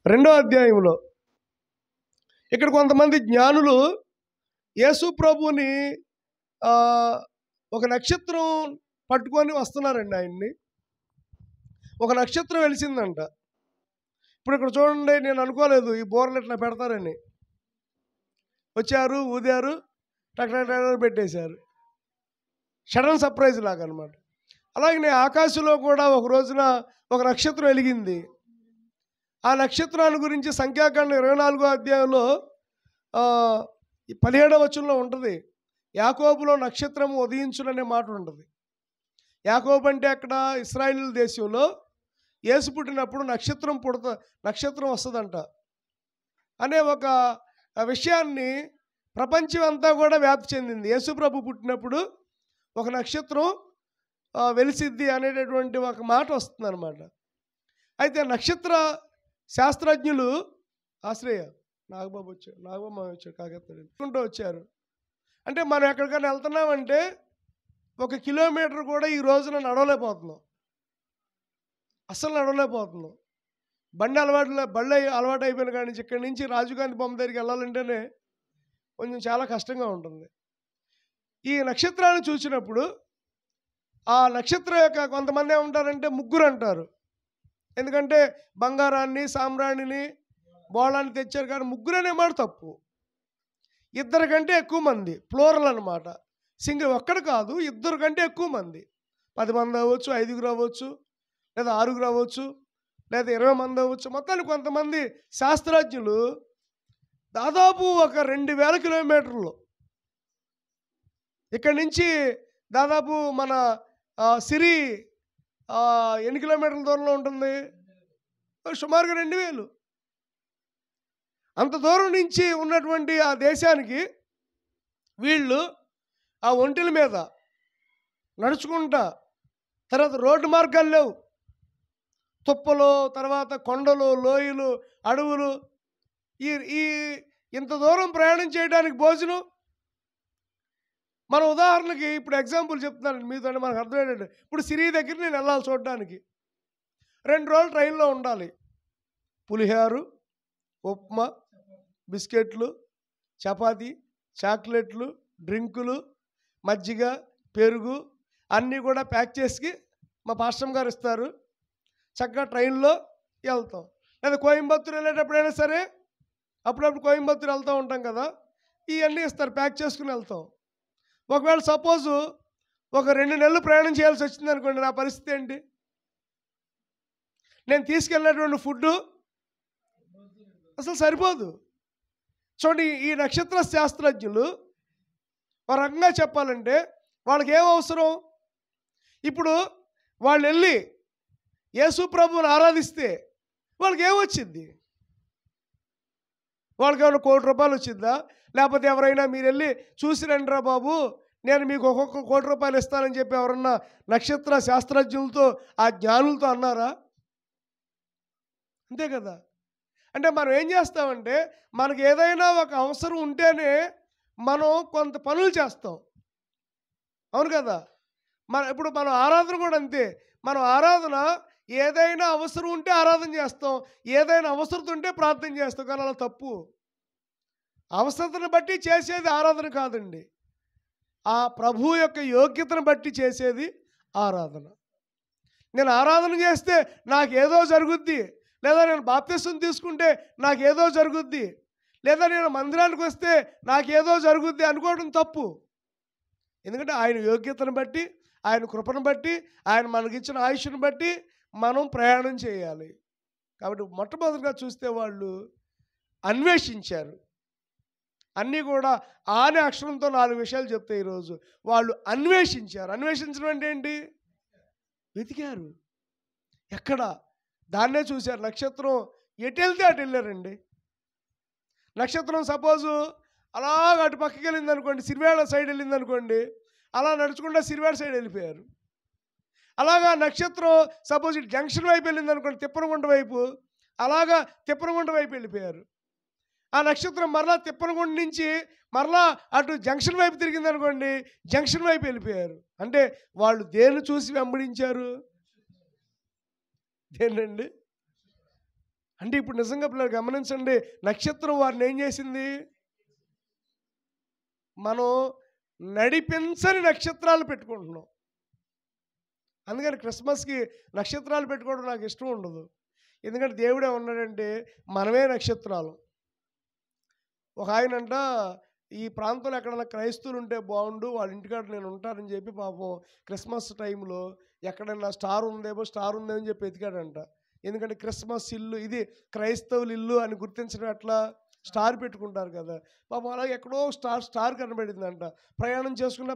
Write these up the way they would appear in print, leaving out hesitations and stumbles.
2వ అధ్యాయంలో ఇక్కడ కొంతమంది జ్ఞానులు యేసు ప్రభువుని ఒక నక్షత్రం పట్టుకొని వస్తున్నారండి. ఆయన్ని ఒక నక్షత్రం వెలిసిందంట. ఇప్పుడు ఇక్కడ చూడండి, నేను అనుకోలేదు ఈ బోర్లు ఇట్లా పెడతారని. వచ్చారు, ఊదారు, టక్ పెట్టేశారు. సడన్ సర్ప్రైజ్ లాగా అనమాట. అలాగే ఆకాశంలో కూడా ఒక రోజున ఒక నక్షత్రం వెలిగింది. ఆ నక్షత్రాన్ని గురించి సంఖ్యాకాండం 24వ అధ్యాయంలో 17వ వచనంలో ఉంటుంది. యాకోబులో నక్షత్రం ఉదయించుననే మాట ఉంటుంది. యాకోబు అంటే అక్కడ ఇశ్రాయేలు దేశంలో యేసు పుట్టినప్పుడు నక్షత్రం వస్తుందంట అనే ఒక విషయాన్ని ప్రపంచం అంతా కూడా వ్యాప్తి చెందింది. యేసు ప్రభు పుట్టినప్పుడు ఒక నక్షత్రం వెలిసిద్ది అనేటటువంటి ఒక మాట వస్తుంది అనమాట. అయితే నక్షత్ర శాస్త్రజ్ఞులు నాగబాబు వచ్చారు కాకపోతే వచ్చారు. అంటే మనం ఎక్కడికైనా వెళ్తున్నామంటే 1 కిలోమీటర్ కూడా ఈ రోజున నడవలేకపోతున్నాం. అస్సలు నడవలేకపోతున్నాం. బండి అలవాటు అయిపోయిన కాడి నుంచి ఇక్కడి నుంచి రాజీవ్ గాంధీ బొమ్మ దగ్గరికి వెళ్ళాలంటేనే కొంచెం చాలా కష్టంగా ఉంటుంది. ఈ నక్షత్రాన్ని చూసినప్పుడు ఆ నక్షత్రం యొక్క కొంతమంది ఏమంటారంటే ముగ్గురు అంటారు. ఎందుకంటే బంగారాన్ని, సామ్రాణిని, బోళాన్ని తెచ్చారు, కానీ ముగ్గురు అనే మాట తప్పు. 2 కంటే ఎక్కువ మంది, ప్లూరల్ అనమాట. సింగిల్ ఒక్కడు కాదు, 2 కంటే ఎక్కువ మంది. 10 మంది అవ్వచ్చు, 5 అవ్వచ్చు, లేదా 6 అవ్వచ్చు, లేదా 20 మంది అవ్వచ్చు. మొత్తానికి కొంతమంది శాస్త్రజ్ఞులు దాదాపు ఒక 2000 కిలోమీటర్లు ఇక్కడి నుంచి దాదాపు మన సిరి ఎన్ని కిలోమీటర్ల దూరంలో ఉంటుంది? సుమారుగా 2000. అంత దూరం నుంచి ఉన్నటువంటి ఆ దేశానికి వీళ్ళు ఆ ఒంటెల మీద నడుచుకుంటా, తర్వాత రోడ్డు మార్గాలు లేవు, తుప్పలు, తర్వాత కొండలు, లోయలు, అడవులు, ఈ ఇంత దూరం ప్రయాణం చేయడానికి భోజనం. మన ఉదాహరణకి ఇప్పుడు ఎగ్జాంపుల్ చెప్తున్నాను మీతో, మనకు అర్థమయ్యేటట్టు. ఇప్పుడు సిరి దగ్గర నేను వెళ్ళాలి చూడడానికి, 2 రోజులు ట్రైన్లో ఉండాలి. పులిహోరు, ఉప్మా, బిస్కెట్లు, చపాతీ, చాక్లెట్లు, డ్రింకులు, మజ్జిగ, పెరుగు అన్నీ కూడా ప్యాక్ చేసి మా పాస్టర్ గారు ఇస్తారు. చక్కగా ట్రైన్లో వెళ్తాం. లేదా కోయంబత్తూరు వెళ్ళేటప్పుడైనా సరే, అప్పుడప్పుడు కోయంబత్తూరు వెళ్తూ ఉంటాం కదా, ఇవన్నీ ఇస్తారు, ప్యాక్ చేసుకుని వెళ్తాం. ఒకవేళ సపోజు ఒక 2 నెలలు ప్రయాణం చేయాల్సి వచ్చింది అనుకోండి, నా పరిస్థితి ఏంటి? నేను తీసుకెళ్ళినటువంటి ఫుడ్డు అసలు సరిపోదు. చూడండి, ఈ నక్షత్ర శాస్త్రజ్ఞులు ఒక రకంగా చెప్పాలంటే వాళ్ళకి ఏం అవసరం? ఇప్పుడు వాళ్ళు వెళ్ళి యేసు ప్రభువుని ఆరాధిస్తే వాళ్ళకి ఏమొచ్చింది? వాళ్ళకి ఏమైనా ₹1,00,00,000 వచ్చిందా? లేకపోతే ఎవరైనా మీరు వెళ్ళి చూసి రండిరా బాబు, నేను మీకు ఒక్కొక్క ₹1,00,00,000 ఇస్తానని చెప్పి ఎవరన్నా నక్షత్ర శాస్త్రజ్ఞులతో, ఆ జ్ఞానులతో అన్నారా? అంతే కదా. అంటే మనం ఏం చేస్తామంటే, మనకు ఏదైనా ఒక అవసరం ఉంటేనే మనం కొంత పనులు చేస్తాం. అవును కదా. ఇప్పుడు మనం ఆరాధన కూడా అంతే. మనం ఆరాధన ఏదైనా అవసరం ఉంటే ఆరాధన చేస్తాం, ఏదైనా అవసరం ఉంటే ప్రార్థన చేస్తాం. కానీ అలా తప్పు. అవసరతను బట్టి చేసేది ఆరాధన కాదండి, ఆ ప్రభు యొక్క యోగ్యతను బట్టి చేసేది ఆరాధన. నేను ఆరాధన చేస్తే నాకేదో జరుగుద్ది, లేదా నేను బాప్తిసం తీసుకుంటే నాకేదో జరుగుద్ది, లేదా నేను మందిరానికి వస్తే నాకేదో జరుగుద్ది అనుకోవడం తప్పు. ఎందుకంటే ఆయన యోగ్యతను బట్టి, ఆయన కృపను బట్టి, ఆయన మనకిచ్చిన ఆయుష్ను బట్టి మనం ప్రయాణం చేయాలి. కాబట్టి మొట్టమొదటిగా చూస్తే వాళ్ళు అన్వేషించారు. అన్నీ కూడా ఆనే అక్షరంతో 4 విషయాలు చెప్తాయి ఈరోజు. వాళ్ళు అన్వేషించారు. అన్వేషించడం అంటే ఏంటి? వెతికారు. ఎక్కడ? దాన్నే చూశారు. నక్షత్రం ఎటు వెళ్తే అటు వెళ్ళారండి. నక్షత్రం సపోజు అలాగ అటు పక్కకి వెళ్ళింది అనుకోండి, సిరివేళ సైడ్ వెళ్ళింది అనుకోండి, అలా నడుచుకుంటా సిరివేళ సైడ్ వెళ్ళిపోయారు. అలాగా నక్షత్రం సపోజ్ ఇటు జంక్షన్ వైపు వెళ్ళింది అనుకోండి, తిప్పనగుంట వైపు, అలాగా తిప్పనగుంట వైపు వెళ్ళిపోయారు. ఆ నక్షత్రం మరలా తిప్పనగుంట నుంచి మరలా అటు జంక్షన్ వైపు తిరిగింది అనుకోండి, జంక్షన్ వైపు వెళ్ళిపోయారు. అంటే వాళ్ళు దేన్ని చూసి వెంబడించారు? దేనండి? అంటే ఇప్పుడు నిజంగా పిల్లలు గమనించండి, నక్షత్రం వారిని ఏం చేసింది? మనం నడిపించని నక్షత్రాలు పెట్టుకుంటున్నాం. అందుకని క్రిస్మస్కి నక్షత్రాలు పెట్టుకోవడం నాకు ఇష్టం ఉండదు. ఎందుకంటే దేవుడు ఏమన్నాడంటే మనమే నక్షత్రాలు. ఒక ఆయనంట ఈ ప్రాంతంలో ఎక్కడైనా క్రైస్తవులు ఉంటే బాగుండు, వాళ్ళ ఇంటికాడ నేను ఉంటానని చెప్పి పాపం క్రిస్మస్ టైంలో ఎక్కడైనా స్టార్ ఉందేమో అని చెప్పి ఎతికాడంట. ఎందుకంటే క్రిస్మస్ ఇల్లు ఇది క్రైస్తవుల ఇల్లు అని గుర్తించడం ఎట్లా? స్టార్ పెట్టుకుంటారు కదా. పాపం అలాగే ఎక్కడో స్టార్ కనబడిందంట. ప్రయాణం చేసుకుంటూ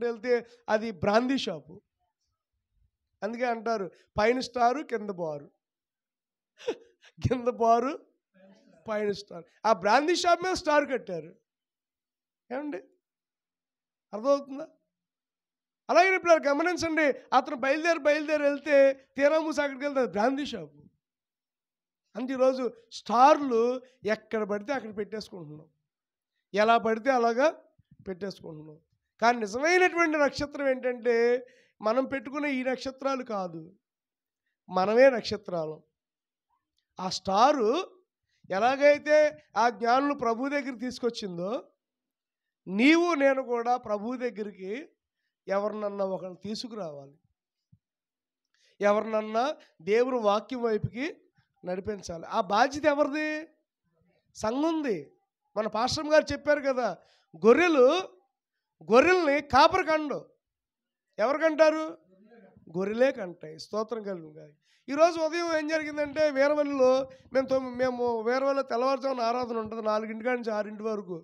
వెళ్తే అది బ్రాందీ షాపు. అందుకే అంటారు పైన స్టారు కింద బారు, కింద బారు పైన స్టార్. ఆ బ్రాందీ షాప్ మీద స్టార్ కట్టారు. ఏమండి, అర్థమవుతుందా? అలాగే ఇప్పుడు గమనించండి, అతను బయలుదేరి వెళ్తే తీరామూసి అక్కడికి వెళ్తే బ్రాందీ షాపు. అంటే ఈరోజు స్టార్లు ఎక్కడ పడితే అక్కడ పెట్టేసుకుంటున్నాం, ఎలా పడితే అలాగా పెట్టేసుకుంటున్నాం. కానీ నిజమైనటువంటి నక్షత్రం ఏంటంటే మనం పెట్టుకునే ఈ నక్షత్రాలు కాదు, మనమే నక్షత్రాలు. ఆ స్టారు ఎలాగైతే ఆ జ్ఞానులు ప్రభు దగ్గరికి తీసుకొచ్చిందో, నీవు నేను కూడా ప్రభు దగ్గరికి ఎవరినన్నా ఒకరిని తీసుకురావాలి, ఎవరినన్నా దేవుని వాక్యం వైపుకి నడిపించాలి. ఆ బాధ్యత ఎవరిది? సంఘంది. మన పాస్టర్ గారు చెప్పారు కదా, గొర్రెల్ని కాపరి కండు. ఎవరికంటారు? గొర్రెలే కంటాయి. స్తోత్రం కలుగును గాక. ఈరోజు ఉదయం ఏం జరిగిందంటే వీరవల్లిలో మేము వీరవల్లిలో తెల్లవారుజామున ఆరాధన ఉంటుంది 4 నుంచి 6 వరకు.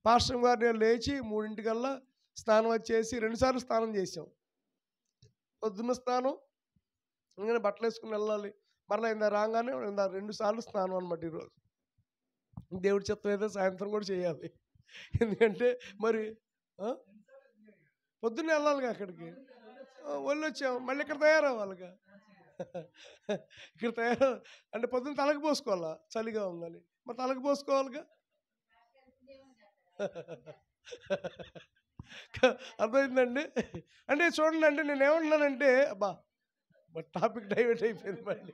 పాస్టర్ గారు నేను లేచి 3 స్నానం వచ్చేసి 2 సార్లు స్నానం చేసాం. పొద్దున్న స్నానం, ఇంకా బట్టలు వేసుకుని వెళ్ళాలి, మరలా ఇందా రాగానే 2 సార్లు స్నానం అనమాట. ఈరోజు దేవుడి చిత్తం అయితే సాయంత్రం కూడా చేయాలి. ఎందుకంటే మరి పొద్దున్నే వెళ్ళాలిగా అక్కడికి. వచ్చాము, మళ్ళీ ఇక్కడ తయారవ్వాలిగా. ఇక్కడ అంటే పొద్దున్న తలకు పోసుకోవాలా, చలిగా ఉందని, మరి తలకు పోసుకోవాలిగా. అర్థమైందండి? అంటే చూడండి, అంటే నేను ఏమంటున్నానంటే అబ్బా టాపిక్ డైవర్ట్ అయిపోయింది. మళ్ళీ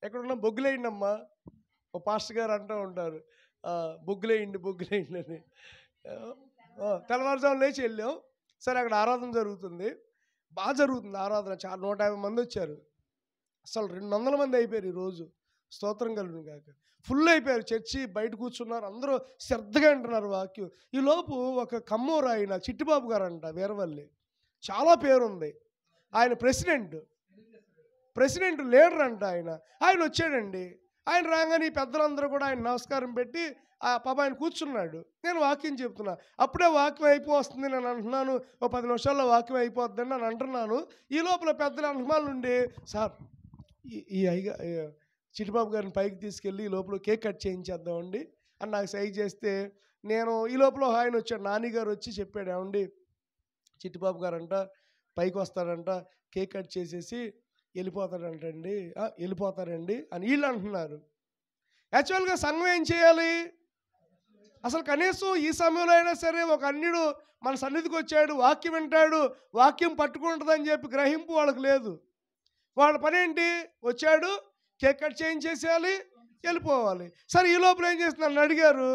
ఎక్కడున్నా బొగ్గులేయండి అమ్మా, ఓ పాస్టర్ గారు అంటూ ఉంటారు, బొగ్గులేయండి అని. తెల్లవారుజాము లేచి వెళ్ళాం. సరే, అక్కడ ఆరాధన జరుగుతుంది, బాగా జరుగుతుంది ఆరాధన. చాలా 150 మంది వచ్చారు. అసలు 200 మంది అయిపోయారు ఈరోజు. స్తోత్రం కలుగును గాక. ఫుల్ అయిపోయారు. చర్చి బయట కూర్చున్నారు, అందరూ శ్రద్ధగా వింటున్నారు వాక్యం. ఈ లోపు ఒక కమ్మూరు ఆయన చిట్టిబాబు గారు అంట, వీరవల్లి, చాలా పేరుంది. ఆయన ప్రెసిడెంట్ లీడర్ అంట. ఆయన వచ్చాడండి. ఆయన రాగానే ఈ పెద్దలందరూ కూడా ఆయన నమస్కారం పెట్టి ఆ పాప ఆయన కూర్చున్నాడు. నేను వాక్యం చెప్తున్నా. అప్పుడే వాక్యం అయిపోతుంది నేను అంటున్నాను, ఓ 10 నిమిషాల్లో వాక్యం అయిపోద్దని నేను అంటున్నాను. ఈ లోపల పెద్దల అనుమానం నుండి, సార్ ఈ చిట్టిబాబు గారిని పైకి తీసుకెళ్ళి ఈ లోపల కేక్ కట్ చేయించేద్దామండి అని నాకు సైజ్ చేస్తే, నేను ఈ లోపల ఆయన వచ్చాడు, నాని గారు వచ్చి చెప్పాడు, ఏమండి చిట్టిబాబు గారు అంట పైకి వస్తాడంట, కేక్ కట్ చేసేసి వెళ్ళిపోతారండి అని వీళ్ళు అంటున్నారు. యాక్చువల్గా సంఘం ఏం చేయాలి? అసలు కనీసం ఈ సమయంలో అయినా సరే ఒక అన్యుడు మన సన్నిధికి వచ్చాడు, వాక్యం వింటాడు, వాక్యం పట్టుకుంటుందని చెప్పి గ్రహింపు వాళ్ళకి లేదు. వాళ్ళ పని ఏంటి? వచ్చాడు, కేక్ కట్ చేయించేసేయాలి, వెళ్ళిపోవాలి. సరే, ఈ లోపల ఏం చేసి నన్ను అడిగారు.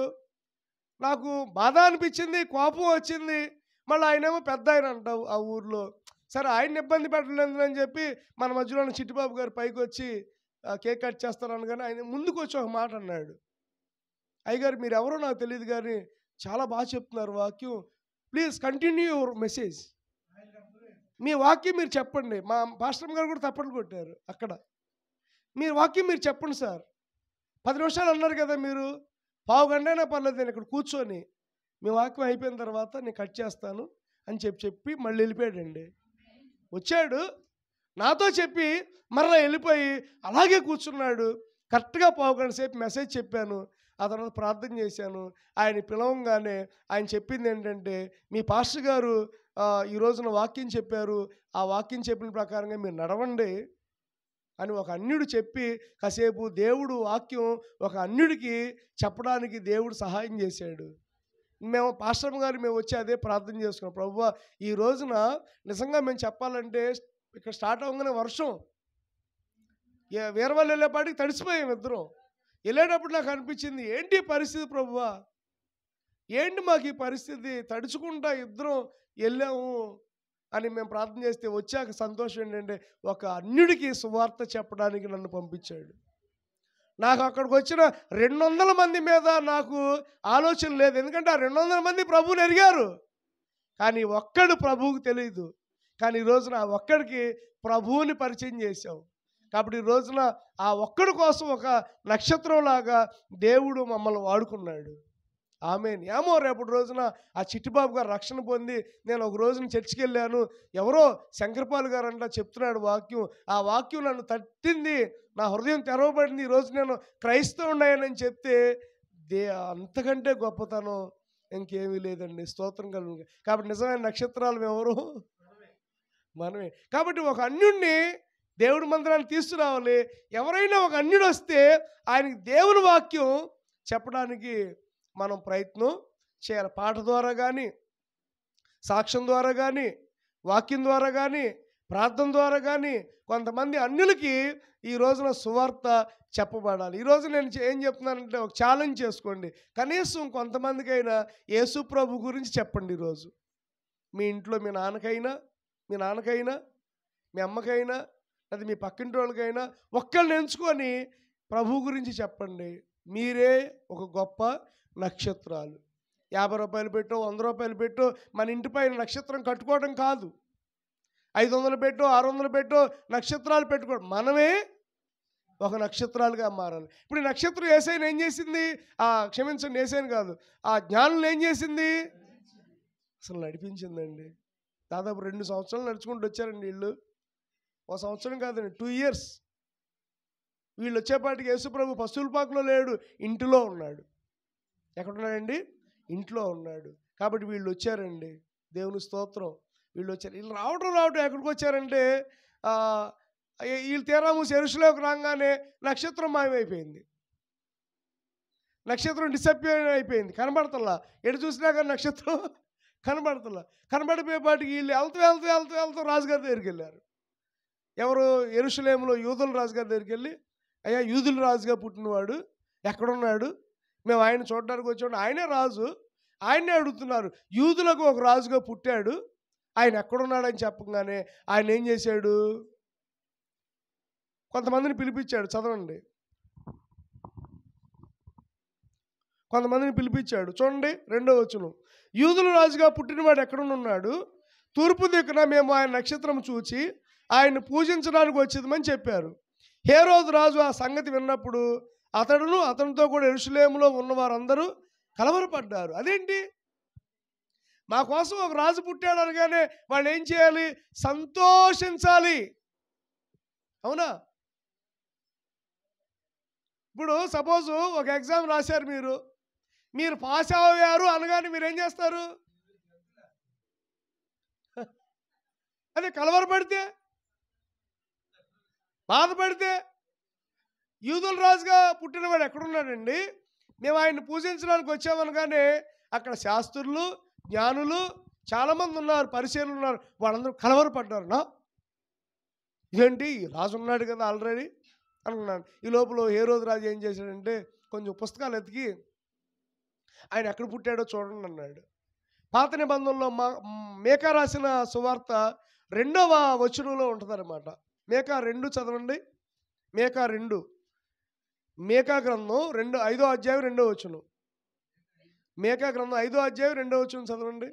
నాకు బాధ అనిపించింది, కోపం వచ్చింది. మళ్ళీ ఆయనేమో పెద్ద ఆయన అంటావు ఆ ఊర్లో. సరే, ఆయన ఇబ్బంది పెట్టలేదు అని చెప్పి మన మధ్యలో చిట్టిబాబు గారు పైకి వచ్చి కేక్ కట్ చేస్తారని, కానీ ఆయన ముందుకు వచ్చి ఒక మాట అన్నాడు, అయ్యగారు మీరు ఎవరో నాకు తెలియదు కానీ చాలా బాగా చెప్తున్నారు వాక్యం, ప్లీజ్ కంటిన్యూ యువర్ మెసేజ్. మీ వాక్యం మీరు చెప్పండి. మా పాస్టర్ గారు కూడా తప్పట్లు కొట్టారు అక్కడ. మీరు వాక్యం మీరు చెప్పండి సార్. 10 నిమిషాలు అన్నారు కదా మీరు, పావు గంట అయినా పర్లేదు, నేను ఇక్కడ కూర్చొని మీ వాక్యం అయిపోయిన తర్వాత నేను కట్ చేస్తాను అని చెప్పి మళ్ళీ వెళ్ళిపోయాడండి. వచ్చాడు, నాతో చెప్పి మరలా వెళ్ళిపోయి అలాగే కూర్చున్నాడు. కరెక్ట్గా పావు గంట సేపు మెసేజ్ చెప్పాను. ఆ తర్వాత ప్రార్థన చేశాను. ఆయన పిలవంగానే ఆయన చెప్పింది ఏంటంటే, మీ పాస్టర్ గారు ఈ రోజున వాక్యం చెప్పారు, ఆ వాక్యం చెప్పిన ప్రకారంగా మీరు నడవండి అని ఒక అన్యుడు చెప్పి, కాసేపు దేవుడు వాక్యం ఒక అన్యుడికి చెప్పడానికి దేవుడు సహాయం చేశాడు. మేము పాస్టర్ గారు మేము వచ్చి అదే ప్రార్థన చేసుకున్నాం, ప్రభువా ఈ రోజున నిజంగా మేము చెప్పాలంటే ఇక్కడ స్టార్ట్ అవ్వగానే వేరే వాళ్ళు వెళ్ళేపాటికి తడిసిపోయాం ఇద్దరం. వెళ్ళేటప్పుడు నాకు అనిపించింది, ఏంటి పరిస్థితి ప్రభువా, ఏంటి మాకు ఈ పరిస్థితి, తడుచుకుంటా ఇద్దరం వెళ్ళాము అని మేము ప్రార్థన చేస్తే వచ్చాక సంతోషం ఏంటంటే ఒక అన్యుడికి సువార్త చెప్పడానికి నన్ను పంపించాడు. నాకు అక్కడికి వచ్చిన 200 మంది మీద నాకు ఆలోచన లేదు, ఎందుకంటే ఆ 200 మంది ప్రభువుని ఎరిగారు, కానీ ఒక్కడు ప్రభువుకు తెలియదు. కానీ ఈ రోజున ఆ ఒక్కడికి ప్రభువుని పరిచయం చేశాం. కాబట్టి ఈ రోజున ఆ ఒక్కడి కోసం ఒక నక్షత్రంలాగా దేవుడు మమ్మల్ని వాడుకున్నాడు. ఆమేన్. ఏమో రేపటి రోజున ఆ చిట్టిబాబు గారు రక్షణ పొంది, నేను ఒక రోజున చర్చికి వెళ్ళాను, ఎవరో శంకరపాల్ గారు అంట చెప్తున్నాడు వాక్యం, ఆ వాక్యం నన్ను తట్టింది, నా హృదయం తెరవబడింది, ఈరోజు నేను క్రైస్తవున్నాయని చెప్తే అంతకంటే గొప్పతనం ఇంకేమీ లేదండి. స్తోత్రం కలుగు. కాబట్టి నిజమైన నక్షత్రాలు ఎవరు? మనమే. కాబట్టి ఒక అన్యుడిని దేవుడి మందిరాన్ని తీసుకురావాలి. ఎవరైనా ఒక అన్యుడు వస్తే ఆయనకి దేవుని వాక్యం చెప్పడానికి మనం ప్రయత్నం చేయాలి. పాట ద్వారా కానీ, సాక్ష్యం ద్వారా కానీ, వాక్యం ద్వారా కానీ, ప్రార్థన ద్వారా కానీ కొంతమంది అన్యులకి ఈ రోజున సువార్త చెప్పబడాలి. ఈరోజు నేను ఏం చెప్తున్నానంటే ఒక ఛాలెంజ్ చేసుకోండి. కనీసం కొంతమందికైనా యేసు ప్రభు గురించి చెప్పండి. ఈరోజు మీ ఇంట్లో మీ నాన్నకైనా, మీ అమ్మకైనా, అది మీ పక్కింటి వాళ్ళకైనా ఒక్కళ్ళని ఎంచుకొని ప్రభు గురించి చెప్పండి. మీరే ఒక గొప్ప నక్షత్రాలు. 50 రూపాయలు పెట్టో 100 రూపాయలు పెట్టో మన ఇంటిపైన నక్షత్రం కట్టుకోవడం కాదు, 500 పెట్టో 600 పెట్టో నక్షత్రాలు పెట్టుకోవడం. మనమే ఒక నక్షత్రాలుగా మారాలి. ఇప్పుడు ఈ నక్షత్రం యేసయ్యను ఏం చేసింది? క్షమించండి, యేసయ్యను కాదు, ఆ జ్ఞానులను ఏం చేసింది? అసలు నడిపించిందండి. దాదాపు 2 సంవత్సరాలు నడుచుకుంటూ వచ్చారండి వీళ్ళు. 1 సంవత్సరం కాదండి, 2 years. వీళ్ళు వచ్చేపాటికి యేసుప్రభు పశువులపాకులో లేడు, ఇంటిలో ఉన్నాడు. ఎక్కడున్నాడండి? ఇంట్లో ఉన్నాడు. కాబట్టి వీళ్ళు వచ్చారండి. దేవుని స్తోత్రం. వీళ్ళు వచ్చారు. వీళ్ళు రావడం ఎక్కడికి వచ్చారంటే వీళ్ళు తీరామూసి యెరూషలేముకు రాగానే నక్షత్రం మాయమైపోయింది. నక్షత్రం డిసప్పియర్ అయిపోయింది, కనబడతల్లా. ఎటు చూసినా కానీ నక్షత్రం కనబడతల్లా. కనబడిపోయేపాటికి వీళ్ళు వెళ్తూ రాజుగారి దగ్గరికి వెళ్ళారు. ఎవరు? యెరూషలేములో యూదుల రాజుగారి దగ్గరికి వెళ్ళి, అయ్యా యూదుల రాజుగా పుట్టినవాడు ఎక్కడున్నాడు? మేము ఆయన చూడడానికి వచ్చాడు, ఆయనే రాజు, ఆయనే అడుగుతున్నారు. యూదులకు ఒక రాజుగా పుట్టాడు, ఆయన ఎక్కడున్నాడని చెప్పగానే ఆయన ఏం చేశాడు? కొంతమందిని పిలిపించాడు. చదవండి. కొంతమందిని పిలిపించాడు. చూడండి 2వ వచనం. యూదుల రాజుగా పుట్టినవాడు ఎక్కడున్నాడు? తూర్పు దిక్కున మేము ఆయన నక్షత్రం చూచి ఆయన్ని పూజించడానికి వచ్చేదమని చెప్పారు. హేరోదు రాజు ఆ సంగతి విన్నప్పుడు అతడును అతనితో కూడా యెరూషలేములో ఉన్న వారందరూ కలవరపడ్డారు. అదేంటి? మా కోసం ఒక రాజు పుట్టాడు అనగానే వాళ్ళు ఏం చేయాలి? సంతోషించాలి. అవునా? ఇప్పుడు సపోజు ఒక ఎగ్జామ్ రాశారు, మీరు పాస్ అయ్యారు అనగానే మీరు ఏం చేస్తారు? అదే కలవరపడితే, బాధపడితే. యూదుల రాజుగా పుట్టినవాడు ఎక్కడున్నాడండి? మేము ఆయన్ని పూజించడానికి వచ్చామనగానే అక్కడ శాస్త్రులు, జ్ఞానులు చాలామంది ఉన్నారు, పరిచయాలు ఉన్నారు, వాళ్ళందరూ కలవరపడ్డారు. ఇదేంటి, రాజు ఉన్నాడు కదా ఆల్రెడీ అనుకున్నాను. ఈ లోపల హేరోదు రాజు ఏం చేశాడంటే కొంచెం పుస్తకాలు ఎతికి ఆయన ఎక్కడ పుట్టాడో చూడండి అన్నాడు. పాత నిబంధనలో మేకా రాసిన సువార్త 2వ వచనంలో ఉంటుందన్నమాట. మేకా 2 చదవండి. మేకా గ్రంథం 5వ అధ్యాయం 2వ వచనం. మేకా గ్రంథం 5వ అధ్యాయం 2వ వచనం చదవండి.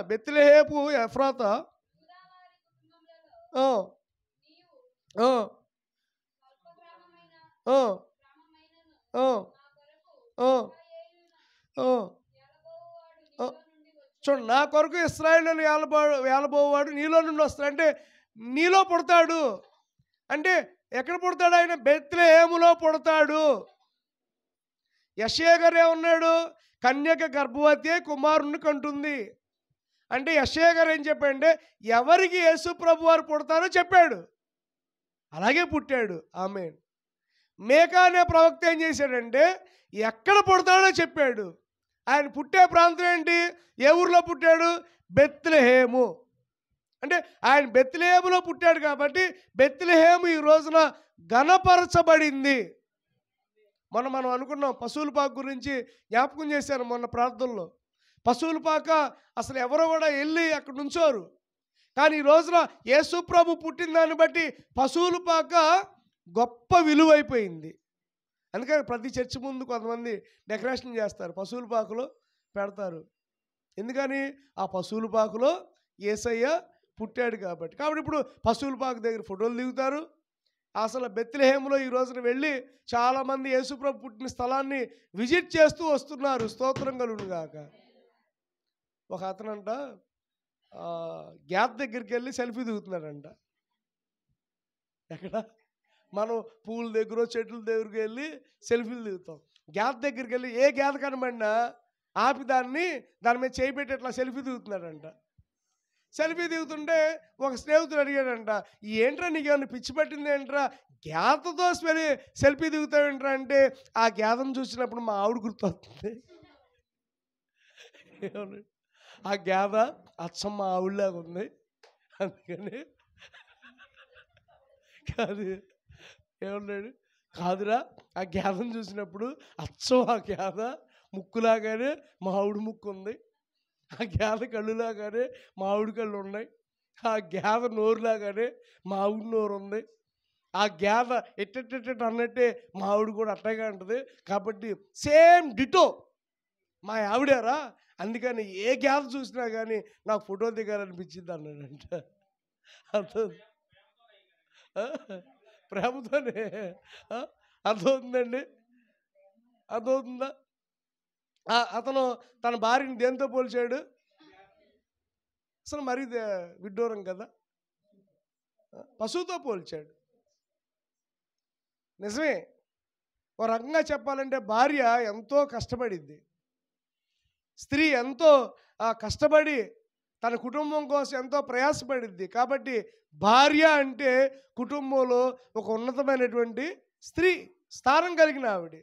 బెత్లెహేము ఎఫ్రాతా చూడండి, నా కొరకు ఇశ్రాయేలును ఏలబోవాడు నీలో నుండి వస్తాడు. అంటే నీలో పుడతాడు. అంటే ఎక్కడ పుడతాడు ఆయన? బెత్లెహేములో పుడతాడు. యెషయా గారు ఏమన్నాడు? కన్యక గర్భవతి కుమారుణ్ణి కంటుంది. అంటే యెషయా గారు ఏం చెప్పాడంటే ఎవరికి యేసు ప్రభు వారు పుడతారో చెప్పాడు, అలాగే పుట్టాడు. ఆమేన్. మేకా అనే ప్రవక్త ఏం చేశాడంటే ఎక్కడ పుడతాడో చెప్పాడు. ఆయన పుట్టే ప్రాంతం ఏంటి? ఏ ఊర్లో పుట్టాడు? బెత్లెహేము. అంటే ఆయన బెత్లెహేములో పుట్టాడు కాబట్టి బెత్లెహేము ఈ రోజున ఘనపరచబడింది. మనం అనుకున్నాం పశువుల పాక గురించి జ్ఞాపకం చేశారు మొన్న ప్రార్థనలో. పశువుల పాక అసలు ఎవరో కూడా వెళ్ళి అక్కడ నుంచోరు. కానీ ఈ రోజున యేసు ప్రభు పుట్టిన దాన్ని బట్టి పశువుల పాక గొప్ప విలువైపోయింది. అందుకని ప్రతి చర్చి ముందు కొంతమంది డెకరేషన్ చేస్తారు, పశువుల పాకలో పెడతారు. ఎందుకని? ఆ పశువుల పాకలో యేసయ్య పుట్టాడు కాబట్టి. ఇప్పుడు పశువుల పాక దగ్గర ఫోటోలు దిగుతారు. అసలు బెత్లెహేములో ఈ రోజున వెళ్ళి చాలామంది యేసుప్రభు పుట్టిన స్థలాన్ని విజిట్ చేస్తూ వస్తున్నారు. స్తోత్రం కలుగును గాక. ఒక అతనంట గ్యాప్ దగ్గరికి వెళ్ళి సెల్ఫీ దిగుతున్నాడంట. ఎక్కడ? మనం పూల దగ్గర చెట్ల దగ్గరికి వెళ్ళి సెల్ఫీలు దిగుతాం. గ్యాప్ దగ్గరికి వెళ్ళి ఏ గ్యాప్ కనబడినా ఆపి దాని మీద చేయి పెట్టి అట్లా సెల్ఫీ దిగుతున్నాడంట. సెల్ఫీ దిగుతుంటే ఒక స్నేహితుడు అడిగాడంట, ఏంట్రా నీకేమన్నా పిచ్చి పట్టింది ఏంట్రా, గేదతో సెల్ఫీ దిగుతావేంట్రా అంటే, ఆ గేదను చూసినప్పుడు మా ఆవిడ గుర్తొస్తుంది. ఆ గేద అచ్చం మా ఆవిడలాగా ఉంది, అందుకని కాదు ఏమన్నాడు, కాదురా ఆ గేదను చూసినప్పుడు అచ్చం ఆ గేద ముక్కులాగానే మా ఆవిడ ముక్కు ఉంది, ఆ గేద కళ్ళులాగానే మా ఆవిడ కళ్ళు ఉన్నాయి, ఆ గేద నోరులాగానే మా ఆవిడ నోరు ఉంది, ఆ గేద ఎట్టెట్టెట్ట అన్నట్టే మా ఆవిడ కూడా అట్టగా ఉంటుంది, కాబట్టి సేమ్ డిటో మా ఆవిడారా, అందుకని ఏ గేద చూసినా కానీ నాకు ఫోటో దిగాలనిపించింది అన్నాడంట. అర్థం ప్రేమతోనే అర్థమవుతుందండి, అర్థమవుతుందా? అతను తన భార్యని దేంతో పోల్చాడు? అసలు మరీ విడ్డూరం కదా, పశువుతో పోల్చాడు. నిజమే, ఓ రకంగా చెప్పాలంటే భార్య ఎంతో కష్టపడిద్ది, స్త్రీ ఎంతో కష్టపడి తన కుటుంబం కోసం ఎంతో ప్రయాసపడిద్ది. కాబట్టి భార్య అంటే కుటుంబంలో ఒక ఉన్నతమైనటువంటి స్త్రీ స్థానం కలిగిన ఆవిడ.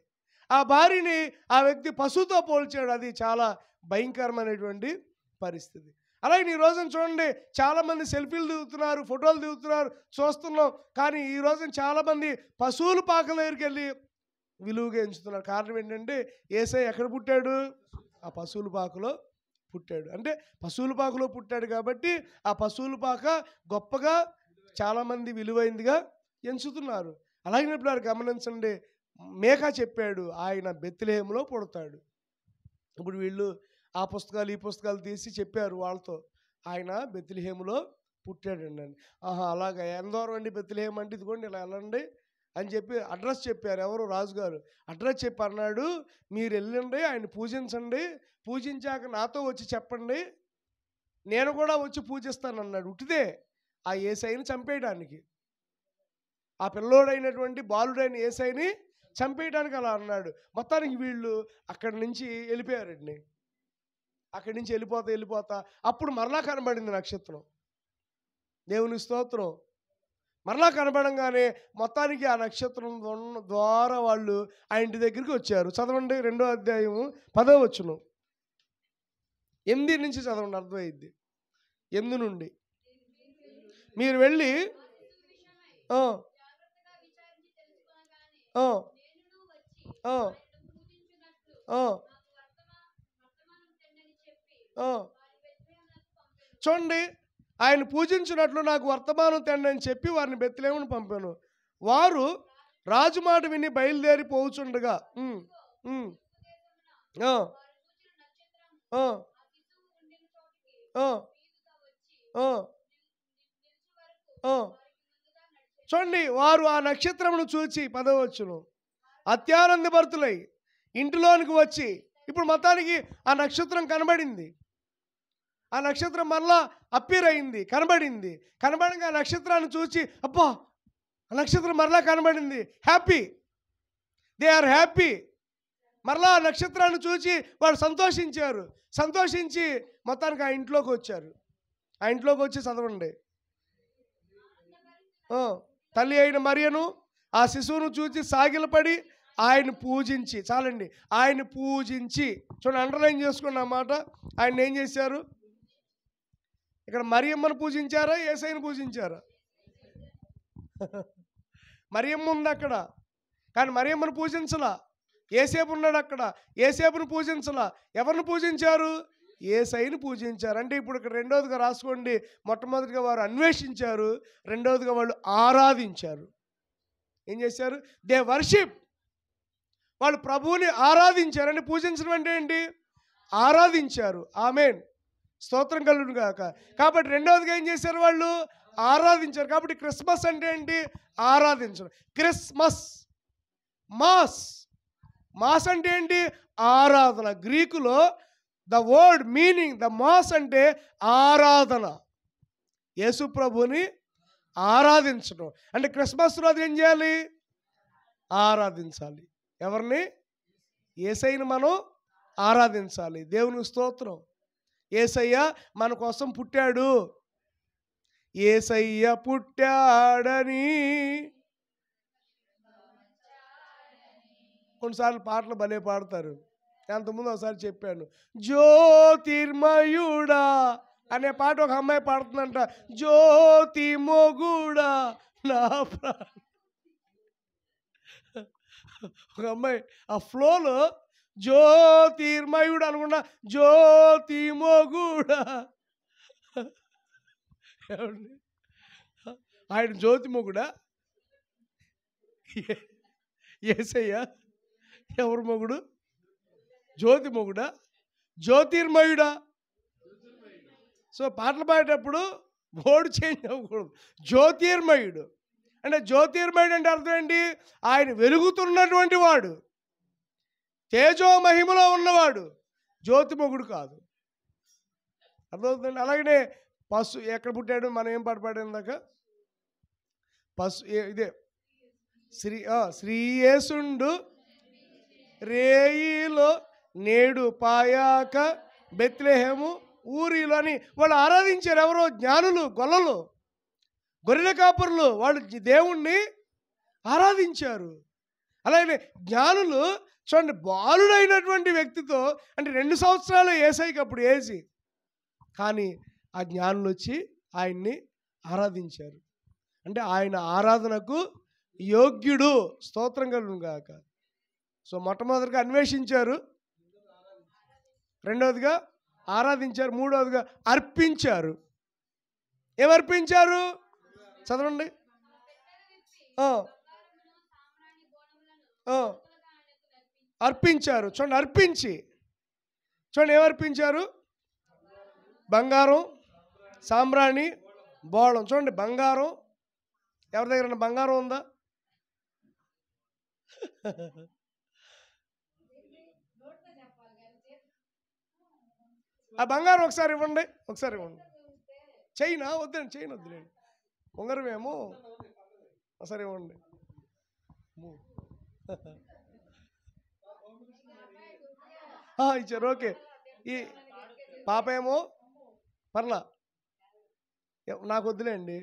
ఆ భార్యని ఆ వ్యక్తి పశువుతో పోల్చాడు. అది చాలా భయంకరమైనటువంటి పరిస్థితి. అలాగే ఈ రోజున చూడండి, చాలామంది సెల్ఫీలు దిగుతున్నారు, ఫోటోలు దిగుతున్నారు, చూస్తున్నాం. కానీ ఈ రోజున చాలామంది పశువుల పాకల దగ్గరికి వెళ్ళి విలువగా ఎంచుతున్నారు. కారణం ఏంటంటే యేసయ్య ఎక్కడ పుట్టాడు? ఆ పశువుల పాకలో పుట్టాడు. అంటే పశువుల పాకలో పుట్టాడు కాబట్టి ఆ పశువుల పాక గొప్పగా చాలామంది విలువైందిగా ఎంచుతున్నారు. అలాగే ఇప్పుడు గమనించండి, మేకా చెప్పాడు ఆయన బెత్లెహేములో పుడతాడు. ఇప్పుడు వీళ్ళు ఆ పుస్తకాలు ఈ పుస్తకాలు తీసి చెప్పారు వాళ్ళతో, ఆయన బెత్లెహేములో పుట్టాడండి అని. అలాగా ఎంత దూరం అండి బెత్లెహేము అంటే, ఇదిగోండి ఇలా వెళ్ళండి అని చెప్పి అడ్రస్ చెప్పారు. ఎవరు? రాజుగారు అడ్రస్ చెప్పి అన్నాడు, మీరు వెళ్ళండి, ఆయన పూజించండి, పూజించాక నాతో వచ్చి చెప్పండి, నేను కూడా వచ్చి పూజిస్తాను అన్నాడు. ఉట్టిదే ఆ యేసయ్యని చంపేయడానికి, ఆ పిల్లోడైనటువంటి బాలుడైన యేసయ్యని చంపేయడానికి అలా అన్నాడు. మొత్తానికి వీళ్ళు అక్కడి నుంచి వెళ్ళిపోయారండి. అక్కడి నుంచి వెళ్ళిపోతా అప్పుడు మరలా కనబడింది నక్షత్రం. దేవుని స్తోత్రం. మరలా కనబడంగానే మొత్తానికి ఆ నక్షత్రం ద్వారా వాళ్ళు ఆ ఇంటి దగ్గరికి వచ్చారు. చదవండి 2వ అధ్యాయము 10వ వచనం. 8 నుంచి చదవండి, అర్థమైంది. 8 నుండి మీరు వెళ్ళి చూడండి, ఆయన పూజించినట్లు నాకు వర్తమానం తెండి అని చెప్పి వారిని బెత్లెహేమును పంపాను. వారు రాజు మాట విని బయలుదేరి పోవుచుండగా చూడండి, వారు ఆ నక్షత్రమును చూచి 10వ వచనం అత్యానందభరితులై ఇంటిలోనికి వచ్చి, ఇప్పుడు మొత్తానికి ఆ నక్షత్రం కనబడింది. ఆ నక్షత్రం మరలా అప్పీర్ అయింది, కనబడంగా ఆ నక్షత్రాన్ని చూసి అబ్బా ఆ నక్షత్రం మరలా కనబడింది, హ్యాపీ, దే ఆర్ హ్యాపీ. మరలా ఆ నక్షత్రాన్ని చూసి వాడు సంతోషించి మొత్తానికి ఆ ఇంట్లోకి వచ్చారు. ఆ ఇంట్లోకి వచ్చి చదవండి, తల్లి అయిన మరియను ఆ శిశువును చూసి సాగిలపడి ఆయన పూజించి, చాలండి, ఆయన పూజించి, చూడండి అండర్లైన్ చేసుకున్న మాట, ఆయన ఏం చేశారు? ఇక్కడ మరియమ్మను పూజించారా, యేసయ్యను పూజించారా? మరియమ్మ ఉంది అక్కడ, కానీ మరియమ్మను పూజించలా. యేసేపు ఉన్నాడు అక్కడ, యేసేపును పూజించలా. ఎవరిని పూజించారు? యేసయ్యను పూజించారు. అంటే ఇప్పుడు ఇక్కడ రెండవదిగా రాసుకోండి, మొట్టమొదటిగా వారు అన్వేషించారు, రెండవదిగా వాళ్ళు ఆరాధించారు. ఏం చేశారు? They worship. వాళ్ళు ప్రభువుని ఆరాధించారు. అంటే పూజించడం అంటే ఏంటి? ఆరాధించారు. ఆమేన్, స్తోత్రం కలుగును గాక. కాబట్టి రెండవదిగా ఏం చేశారు? వాళ్ళు ఆరాధించారు. కాబట్టి క్రిస్మస్ అంటే ఏంటి? ఆరాధించడం. Christmas, mass. మాస్ అంటే ఏంటి? ఆరాధన. గ్రీకులో the word meaning the mass అంటే ఆరాధన. యేసు ప్రభుని ఆరాధించడం. అంటే క్రిస్మస్ రోజు ఏం చేయాలి? ఆరాధించాలి. ఎవరిని? యేసయ్యను మనం ఆరాధించాలి. దేవునికి స్తోత్రం. యేసయ్య మన కోసం పుట్టాడు. యేసయ్య పుట్టాడని కొన్నిసార్లు పాటలు భలే పాడతారు. అంతకుముందు ఒకసారి చెప్పాను, జ్యోతిర్మయుడా అనే పాట ఒక అమ్మాయి పాడుతుందంట. జ్యోతి మొగుడా నా ప్రాణం. ఒక అమ్మాయి ఆ ఫ్లోలో జ్యోతిర్మయుడు అనుకున్నా, జ్యోతి మొగుడా. ఆయన జ్యోతి మొగుడా? యేసయ్య ఎవరు మొగుడు? జ్యోతి మొగుడా? జ్యోతిర్మయుడా? సో పాటలు పాడేటప్పుడు బోర్డు చేంజ్ అవ్వకూడదు. జ్యోతిర్మయుడు అంటే, జ్యోతిర్మయుడు అంటే అర్థం ఏంటి? ఆయన వెలుగుతున్నటువంటి వాడు, తేజో మహిమలో ఉన్నవాడు. జ్యోతి మొగుడు కాదు. అర్థమవుతుందండి? అలాగనే పశు ఎక్కడ పుట్టాడు? మనం ఏం పాట పాడాం దాకా? ఇదే శ్రీయేసుండు రేయిలో నేడు పాయాక బెత్లెహేము ఊరిలో అని వాళ్ళు ఆరాధించారు. ఎవరో జ్ఞానులు, గొల్లలు, గొర్రెల కాపరులు, వాళ్ళు దేవుణ్ణి ఆరాధించారు. అలాగే జ్ఞానులు చూడండి, బాలుడైనటువంటి వ్యక్తితో, అంటే 2 సంవత్సరాలు యేసయ్యకి అప్పుడు ఏజీ, కానీ ఆ జ్ఞానులు వచ్చి ఆయన్ని ఆరాధించారు. అంటే ఆయన ఆరాధనకు యోగ్యుడు. స్తోత్రం కలుగును గాక. సో మొట్టమొదటిగా అన్వేషించారు, రెండవదిగా ఆరాధించారు, మూడవదిగా అర్పించారు. ఏమర్పించారు? చదవండి. అర్పించారు. చూడండి, అర్పించి చూడండి ఏమర్పించారు? బంగారం, సాంబ్రాణి, బోళం. చూడండి, బంగారం. ఎవరి దగ్గర బంగారం ఉందా? ఆ బంగారం ఒకసారి ఇవ్వండి, ఒకసారి ఇవ్వండి. చైనా వద్దండి, చైన్ వద్దులేండి. ఉంగరం ఏమో ఒకసారి ఇవ్వండి. ఇచ్చారు, ఓకే. ఈ పాప ఏమో పర్లా, నాకు వద్దులేండి.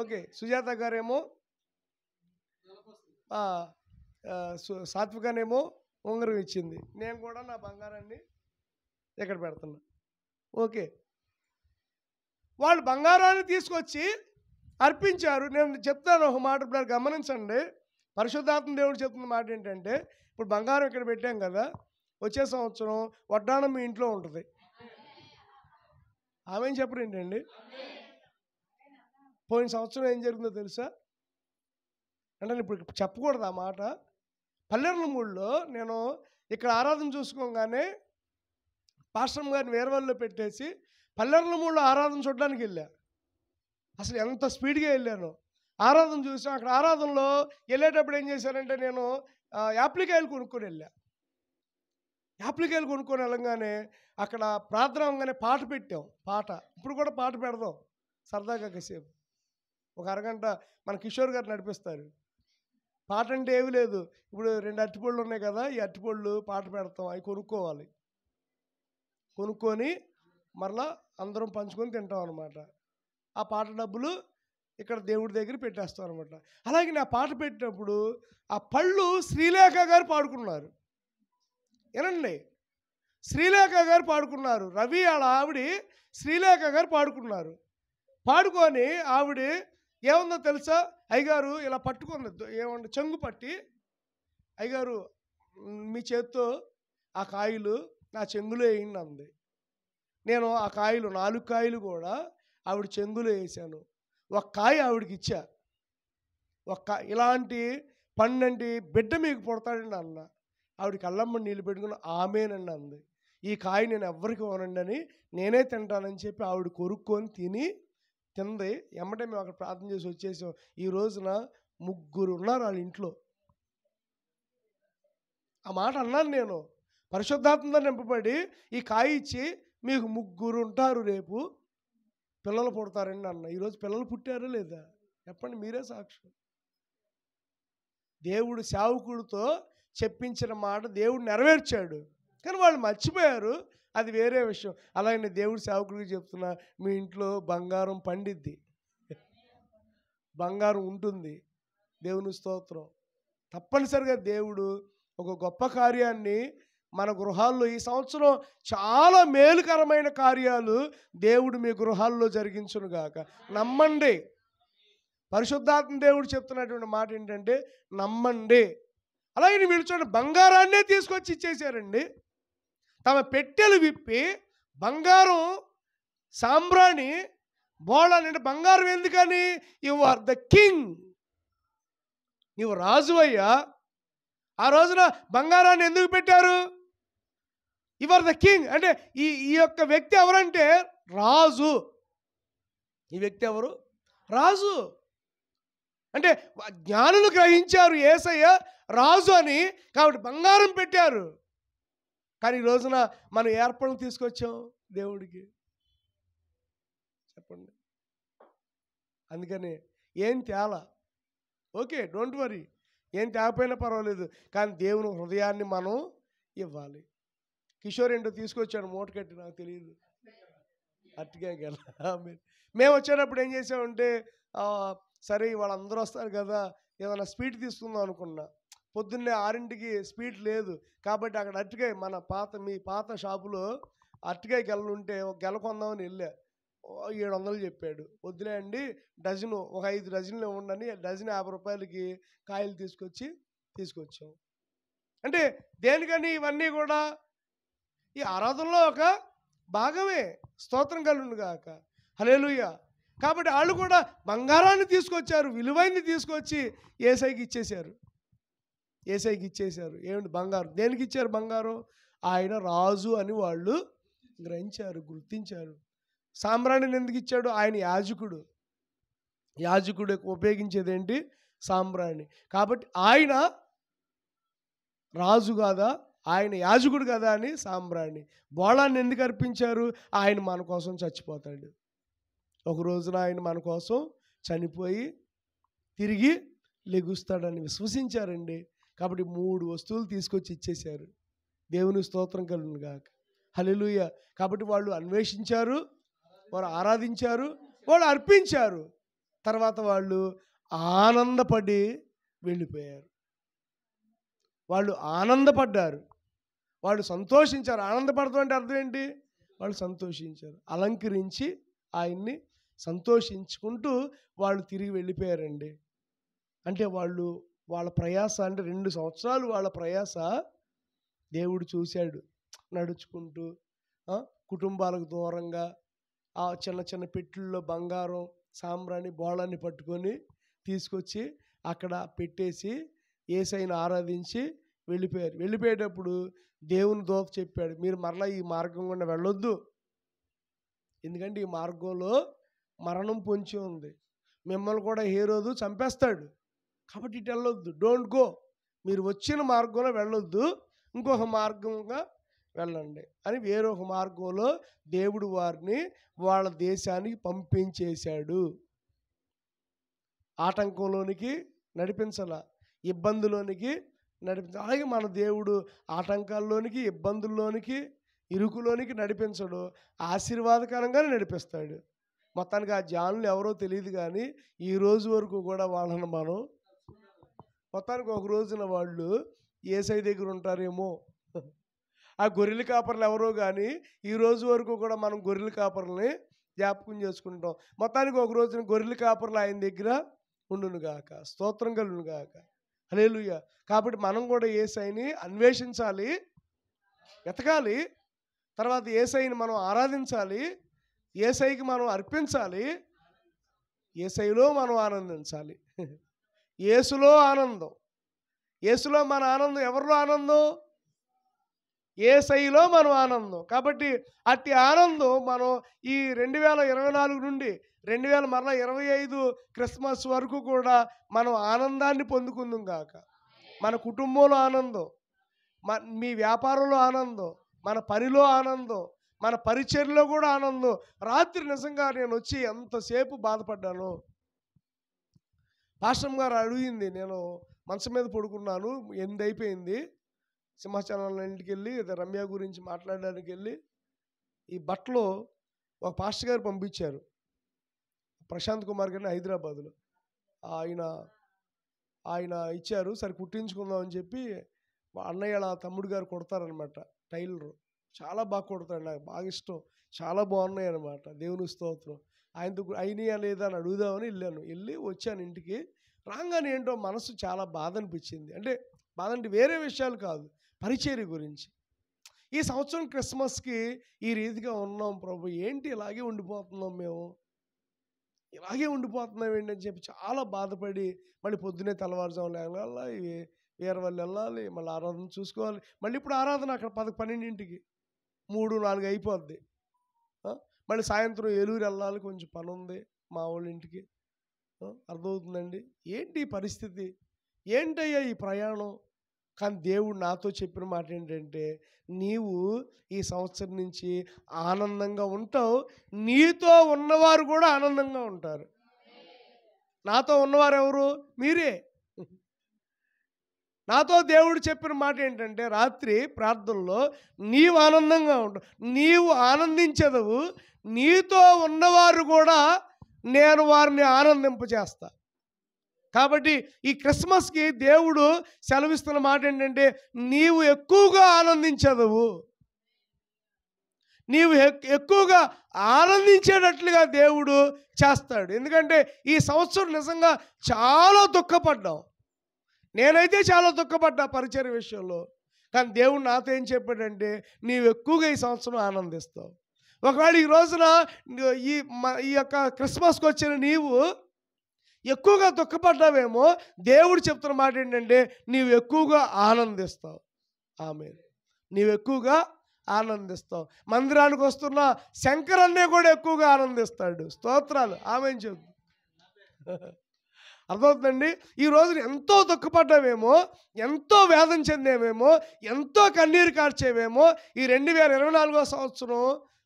ఓకే, సుజాత గారేమో సాత్వికనేమో ఉంగరం ఇచ్చింది. నేను కూడా నా బంగారాన్ని ఎక్కడ పెడుతున్నా. ఓకే, వాళ్ళు బంగారాన్ని తీసుకొచ్చి అర్పించారు. నేను చెప్తాను ఒక మాట, ఇప్పుడు గమనించండి. పరిశుద్ధాత్మ దేవుడు చెప్తున్న మాట ఏంటంటే, ఇప్పుడు బంగారం ఇక్కడ పెట్టాం కదా, వచ్చే సంవత్సరం వడ్డానం మీ ఇంట్లో ఉంటుంది. ఆమె ఏం చెప్పరు ఏంటండి? పోయిన సంవత్సరం ఏం జరిగిందో తెలుసా? అంటే ఇప్పుడు చెప్పకూడదు ఆ మాట. పల్లెర్లమూడిలో నేను ఇక్కడ ఆరాధన చూసుకోగానే పాస్టర్ గారిని వేరే వాళ్ళు పెట్టేసి పల్లెర్లమూడిలో ఆరాధన చూడడానికి వెళ్ళా. అసలు ఎంత స్పీడ్గా వెళ్ళాను. ఆరాధన చూసాం. అక్కడ ఆరాధనలో వెళ్ళేటప్పుడు ఏం చేశారంటే, నేను యాప్లికాయలు కొనుక్కొని వెళ్ళా. యాప్లికాయలు కొనుక్కొని వెళ్ళంగానే అక్కడ ప్రార్థన అవగానే పాట పెట్టాం. పాట ఇప్పుడు కూడా పాట పెడదాం సరదాగా కాసేపు, ఒక అరగంట. మన కిషోర్ గారు నడిపిస్తారు. పాట అంటే ఏమీ లేదు. ఇప్పుడు 2 అరటిపళ్ళు ఉన్నాయి కదా, ఈ అరటిపళ్ళు పాట పెడతాం. అవి కొనుక్కోవాలి. కొనుక్కొని మరలా అందరం పంచుకొని తింటాం అనమాట. ఆ పాట డబ్బులు ఇక్కడ దేవుడి దగ్గర పెట్టేస్తాం అనమాట. అలాగే నా పాట పెట్టినప్పుడు ఆ పళ్ళు శ్రీలేఖ గారు పాడుకున్నారు. ఏనండి, శ్రీలేఖ గారు పాడుకున్నారు. రవి వాళ్ళ ఆవిడ శ్రీలేఖ గారు పాడుకున్నారు. పాడుకొని ఆవిడ ఏముందో తెలుసా, అయ్యగారు ఇలా పట్టుకుంది, ఏమన్నా చెంగు పట్టి, అయ్యగారు మీ చేత్తో ఆ కాయలు నా చెంగులో వేయండి అంది. నేను ఆ కాయలు 4 కాయలు కూడా ఆవిడ చెంగులో వేసాను. ఒక కాయ ఆవిడకి ఇచ్చా. ఇలాంటి పండంటి బిడ్డ మీకు పుడతాడండి అన్న. ఆవిడ కళ్ళమ్మ నీళ్ళు పెట్టుకుని ఆమేనండి అంది. ఈ కాయ నేను ఎవ్వరికి ఇవ్వనండి అని, నేనే తింటానని చెప్పి ఆవిడ కొరుక్కొని తింది. ఎమ్మటే మేము అక్కడ ప్రార్థన చేసి వచ్చేసాం. ఈ రోజున 3 ఉన్నారు వాళ్ళ ఇంట్లో. ఆ మాట అన్నాను నేను. పరిశుద్ధాత్మతో నింపబడి ఈ కాయ ఇచ్చి మీకు 3 ఉంటారు, రేపు పిల్లలు పుడతారండి అన్న. ఈరోజు పిల్లలు పుట్టారా లేదా చెప్పండి, మీరే సాక్ష్యం. దేవుడు సేవకుడితో చెప్పించిన మాట దేవుడు నెరవేర్చాడు. కానీ వాళ్ళు మర్చిపోయారు, అది వేరే విషయం. అలాగే దేవుడు సేవకుడికి చెప్తున్నా, మీ ఇంట్లో బంగారం పండిద్ది, బంగారం ఉంటుంది. దేవుని స్తోత్రం. తప్పనిసరిగా దేవుడు ఒక గొప్ప కార్యాన్ని మన గృహాల్లో ఈ సంవత్సరం చాలా మేలుకరమైన కార్యాలు దేవుడు మీ గృహాల్లో జరిగించునుగాక. నమ్మండి. పరిశుద్ధాత్మ దేవుడు చెప్తున్నటువంటి మాట ఏంటంటే నమ్మండి. అలాగే వీళ్ళు చూడండి, బంగారాన్నే తీసుకొచ్చి ఇచ్చేసారండి. తమ పెట్టెలు విప్పి బంగారం సాంబ్రాణి బోళాన్ని, అంటే బంగారం ఎందుకని, యు ఆర్ ద కింగ్, నీవు రాజు అయ్యా. ఆ రోజున బంగారాన్ని ఎందుకు పెట్టారు? యు ఆర్ ద కింగ్ అంటే ఈ యొక్క వ్యక్తి ఎవరంటే రాజు. ఈ వ్యక్తి ఎవరు? రాజు. అంటే జ్ఞానులు గ్రహించారు యేసయ్య రాజు అని, కాబట్టి బంగారం పెట్టారు. కానీ ఈ రోజున మనం ఏర్పడలు తీసుకొచ్చాం దేవుడికి, చెప్పండి. అందుకని ఏం తేలా, ఓకే, డోంట్ వరీ, ఏం తేకపోయినా పర్వాలేదు, కానీ దేవుని హృదయాన్ని మనం ఇవ్వాలి. కిషోర్ ఏంటో తీసుకొచ్చాడు మూట కట్టి, నాకు తెలియదు, అట్టిగా గల. మేము వచ్చేటప్పుడు ఏం చేసామంటే, సరే వాళ్ళందరూ వస్తారు కదా, ఏదైనా స్వీట్ తీసుకుందాం అనుకున్నా. పొద్దున్నే 6ంటికి స్వీట్ లేదు కాబట్టి అక్కడ అరటికాయ, మీ పాత షాపులో అరటికాయ గెలలు ఉంటే ఒక గెల కొందామని వెళ్ళా. 700 చెప్పాడు. వద్దులే అండి, డజను ఒక 5 డజన్లు ఇవ్వండి, డజన్ 50 రూపాయలకి కాయలు తీసుకొచ్చాం. అంటే దేనికని ఇవన్నీ కూడా ఈ ఆరాధనలో ఒక భాగమే. స్తోత్రం కలుగును గాక, హల్లెలూయా. కాబట్టి వాళ్ళు కూడా బంగారాన్ని తీసుకొచ్చారు, విలువైంది తీసుకొచ్చి యేసయ్యకి ఇచ్చేశారు. ఏమిటి బంగారం? దేనికి ఇచ్చారు బంగారం? ఆయన రాజు అని వాళ్ళు గ్రహించారు, గుర్తించారు. సాంబ్రాణిని ఎందుకు ఇచ్చాడు? ఆయన యాజకుడు ఉపయోగించేది ఏంటి? సాంబ్రాణి. కాబట్టి ఆయన రాజు కాదా, ఆయన యాజకుడు కదా అని సాంబ్రాణి. బోళాన్ని ఎందుకు అర్పించారు? ఆయన మన కోసం చచ్చిపోతాడు. ఒక రోజున ఆయన మన కోసం చనిపోయి తిరిగి లెగుస్తాడని విశ్వసించారండి. కాబట్టి 3 వస్తువులు తీసుకొచ్చి ఇచ్చేశారు. దేవుని స్తోత్రం కలుగును గాక, హల్లెలూయా. కాబట్టి వాళ్ళు అన్వేషించారు, వారు ఆరాధించారు, వాళ్ళు అర్పించారు. తర్వాత వాళ్ళు ఆనందపడి వెళ్ళిపోయారు. వాళ్ళు ఆనందపడ్డారు, వాళ్ళు సంతోషించారు. ఆనందపడతాం అంటే అర్థం ఏంటి? వాళ్ళు సంతోషించారు, అలంకరించి ఆయన్ని సంతోషించుకుంటూ వాళ్ళు తిరిగి వెళ్ళిపోయారండి. అంటే వాళ్ళ ప్రయాస, అంటే 2 సంవత్సరాలు వాళ్ళ ప్రయాస దేవుడు చూశాడు. నడుచుకుంటూ కుటుంబాలకు దూరంగా ఆ చిన్న చిన్న పెట్టెల్లో బంగారం, సాంబ్రాణి, బోళాన్ని పట్టుకొని తీసుకొచ్చి అక్కడ పెట్టేసి యేసయ్యను ఆరాధించి వెళ్ళిపోయారు. వెళ్ళిపోయేటప్పుడు దేవుని దూత చెప్పాడు, మీరు మరలా ఈ మార్గం గుండా వెళ్ళొద్దు, ఎందుకంటే ఈ మార్గంలో మరణం పొంచి ఉంది, మిమ్మల్ని కూడా హేరోదు చంపేస్తాడు, కాబట్టి ఇటు వెళ్ళొద్దు, డోంట్ గో, మీరు వచ్చిన మార్గంలో వెళ్ళొద్దు, ఇంకొక మార్గంగా వెళ్ళండి అని వేరొక మార్గంలో దేవుడు వారిని వాళ్ళ దేశానికి పంపించేశాడు. ఆటంకంలోనికి నడిపించాల, ఇబ్బందులోనికి నడిపించాలి. అలాగే మన దేవుడు ఆటంకాల్లోనికి, ఇబ్బందుల్లోనికి, ఇరుకులోనికి నడిపించడు, ఆశీర్వాదకరంగానే నడిపిస్తాడు. మొత్తానికి ఆ జానులు ఎవరో తెలియదు, కానీ ఈ రోజు వరకు కూడా వాళ్ళని మనం మొత్తానికి ఒక రోజున వాళ్ళు యేసయ్య దగ్గర ఉంటారేమో, ఆ గొర్రెల కాపర్లు ఎవరో కానీ ఈ రోజు వరకు కూడా మనం గొర్రెల కాపర్లని జ్ఞాపకం చేసుకుంటాం. మొత్తానికి ఒక రోజున గొర్రెల కాపర్లు ఆయన దగ్గర ఉండునుగాక. స్తోత్రం కలుగునుగాక. హల్లెలూయా. కాబట్టి మనం కూడా యేసయ్యని అన్వేషించాలి, వెతకాలి. తర్వాత యేసయ్యని మనం ఆరాధించాలి, యేసయ్యకి మనం అర్పించాలి, యేసయ్యలో మనం ఆనందించాలి. యేసులో ఆనందం. యేసులో మన ఆనందం. ఎవరిలో ఆనందం? యేసయ్యలో మనం ఆనందం. కాబట్టి అట్టి ఆనందం మనం ఈ 2024 నుండి 2025 క్రిస్మస్ వరకు కూడా మనం ఆనందాన్ని పొందుకుందాం గాక. మన కుటుంబంలో ఆనందం, మీ వ్యాపారంలో ఆనందం, మన పనిలో ఆనందం, మన పరిచర్లో కూడా ఆనందం. రాత్రి నిజంగా నేను వచ్చి ఎంతసేపు బాధపడ్డాను. పాస్టర్ గారు అడిగింది, నేను మంచం మీద పడుకున్నాను, 8 అయిపోయింది. సింహాచలం ఇంటికి వెళ్ళి రమ్య గురించి మాట్లాడడానికి వెళ్ళి ఈ బట్టలు ఒక పాస్టర్ గారు పంపించారు, ప్రశాంత్ కుమార్ గారిని, హైదరాబాద్లో. ఆయన ఇచ్చారు. సరే కుట్టించుకుందాం అని చెప్పి అన్నయ్య తమ్ముడు గారు కుడతారనమాట, టైలరు. చాలా బాగా కుడతాడు, నాకు బాగా ఇష్టం. చాలా బాగున్నాయి అనమాట. దేవుని స్తోత్రం. ఆయనతో అయినాయా లేదా అని అడుగుదామని వెళ్ళి వచ్చాను ఇంటికి. రాగానే ఏంటో మనసు చాలా బాధ అనిపించింది. అంటే బాధ అంటే వేరే విషయాలు కాదు, పరిచర్య గురించి. ఈ సంవత్సరం క్రిస్మస్కి ఈ రీతిగా ఉన్నాం ప్రభు, ఏంటి ఇలాగే ఉండిపోతున్నాం, మేము ఇలాగే ఉండిపోతున్నాం ఏంటి అని చెప్పి చాలా బాధపడి మళ్ళీ పొద్దున్నే తెల్లవారుజామున వెళ్ళాలి, వేరే వాళ్ళు వెళ్ళాలి, మళ్ళీ ఆరాధన చూసుకోవాలి. మళ్ళీ ఇప్పుడు ఆరాధన అక్కడ 12కి 3-4 అయిపోద్ది. మళ్ళీ సాయంత్రం ఏలూరు వెళ్ళాలి, కొంచెం పని ఉంది మా వాళ్ళ ఇంటికి. అర్థమవుతుందండి ఏంటి పరిస్థితి, ఏంటయ్యా ఈ ప్రయాణం? కానీ దేవుడు నాతో చెప్పిన మాట ఏంటంటే, నీవు ఈ సంవత్సరం నుంచి ఆనందంగా ఉంటావు, నీతో ఉన్నవారు కూడా ఆనందంగా ఉంటారు. నాతో ఉన్నవారు ఎవరు? మీరే. నాతో దేవుడు చెప్పిన మాట ఏంటంటే, రాత్రి ప్రార్థనలో నీవు ఆనందంగా ఉంటావు, నీవు ఆనందించదవు, నీతో ఉన్నవారు కూడా నేను వారిని ఆనందింపచేస్తా. కాబట్టి ఈ క్రిస్మస్కి దేవుడు సెలవిస్తున్న మాట ఏంటంటే, నీవు ఎక్కువగా ఆనందించదవు, నీవు ఎక్కువగా ఆనందించేటట్లుగా దేవుడు చేస్తాడు. ఎందుకంటే ఈ సంవత్సరం నిజంగా చాలా దుఃఖపడ్డాం. నేనైతే చాలా దుఃఖపడ్డా పరిచర్య విషయంలో. కానీ దేవుడు నాతో ఏం చెప్పాడంటే, నీవు ఎక్కువగా ఈ సంవత్సరం ఆనందిస్తావు. ఒకవేళ ఈ రోజున ఈ యొక్క క్రిస్మస్కి వచ్చిన నీవు ఎక్కువగా దుఃఖపడ్డావేమో, దేవుడు చెప్తున్న మాట ఏంటంటే, నీవు ఎక్కువగా ఆనందిస్తావు. ఆమేన్. నీవు ఎక్కువగా ఆనందిస్తావు. మందిరానికి వస్తున్న శంకరన్నే కూడా ఎక్కువగా ఆనందిస్తాడు. స్తోత్రాలు. ఆమేన్ చెప్పు. అర్థమవుతుందండి. ఈ రోజున ఎంతో దుఃఖపడ్డావేమో, ఎంతో వేదన చెందేవేమో, ఎంతో కన్నీరు కార్చేవేమో, ఈ 2024 సంవత్సరం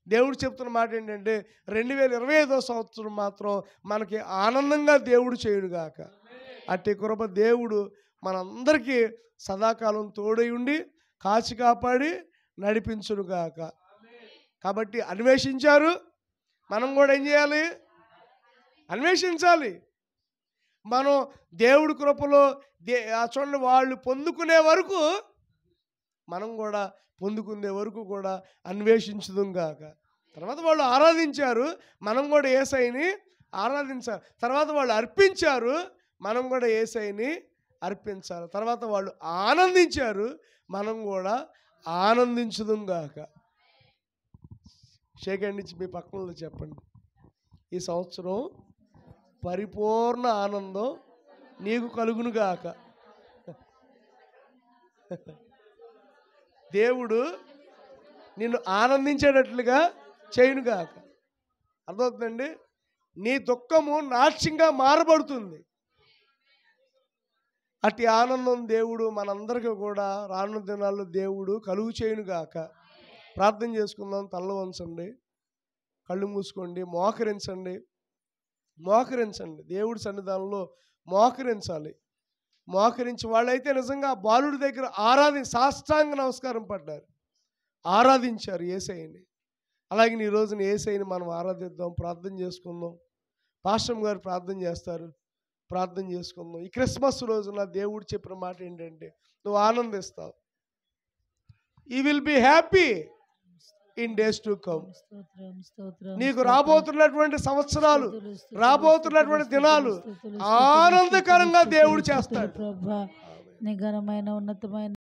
దేవుడు చెప్తున్న మాట ఏంటంటే, 2025 సంవత్సరం మాత్రం మనకి ఆనందంగా దేవుడు చేయుడుగాక. అట్టి కృప దేవుడు మనందరికీ సదాకాలం తోడై ఉండి కాచి కాపాడి నడిపించునుగాక. కాబట్టి అన్వేషించారు, మనం కూడా ఏం చేయాలి? అన్వేషించాలి. మనం దేవుడి కృపలో చూడండి, వాళ్ళు పొందుకునే వరకు మనం కూడా పొందుకునే వరకు కూడా అన్వేషించుదాం గాక. తర్వాత వాళ్ళు ఆరాధించారు, మనం కూడా యేసయ్యని ఆరాధించాలి. తర్వాత వాళ్ళు అర్పించారు, మనం కూడా యేసయ్యని అర్పించాలి. తర్వాత వాళ్ళు ఆనందించారు, మనం కూడా ఆనందించుదాం గాక. షేక్ హ్యాండ్ ఇచ్చి మీ పక్కనలో చెప్పండి, ఈ సంవత్సరం పరిపూర్ణ ఆనందం నీకు కలుగునుగాక. దేవుడు నిన్ను ఆనందించేటట్లుగా చేయునుగాక. అర్థమవుతుందండి. నీ దుఃఖము నాట్యంగా మారబడుతుంది. అట్టి ఆనందం దేవుడు మనందరికీ కూడా రానున్న దినాల్లో దేవుడు కలుగు చేయునుగాక. ప్రార్థన చేసుకుందాం. తల్ల వంచండి, కళ్ళు మూసుకోండి, మోకరించండి. దేవుడి సన్నిధానంలో మోకరించాలి. మోకరించి వాళ్ళైతే నిజంగా బాలుడి దగ్గర సాష్టాంగ నమస్కారం పడ్డారు, ఆరాధించారు యేసయ్యని. అలాగే ఈ రోజున యేసయ్యని మనం ఆరాధిద్దాం, ప్రార్థన చేసుకుందాం. పాస్టర్ గారు ప్రార్థన చేస్తారు, ప్రార్థన చేసుకుందాం. ఈ క్రిస్మస్ రోజున దేవుడు చెప్పిన మాట ఏంటంటే, నువ్వు ఆనందిస్తావు. You will be happy in days to come. స్తోత్రం, స్తోత్రం, నీకు స్తోత్రం. రాబోతున్నటువంటి సంవత్సరాలు, స్తుతులు, స్తుతులు, రాబోతున్నటువంటి స్తుతులు, దినాలు స్తుతులు, స్తుతులు, ఆనందకరంగా స్తుతులు, దేవుడు స్తుతులు, చేస్తాడు. ప్రభా నీ ఘనమైన ఉన్నతమైన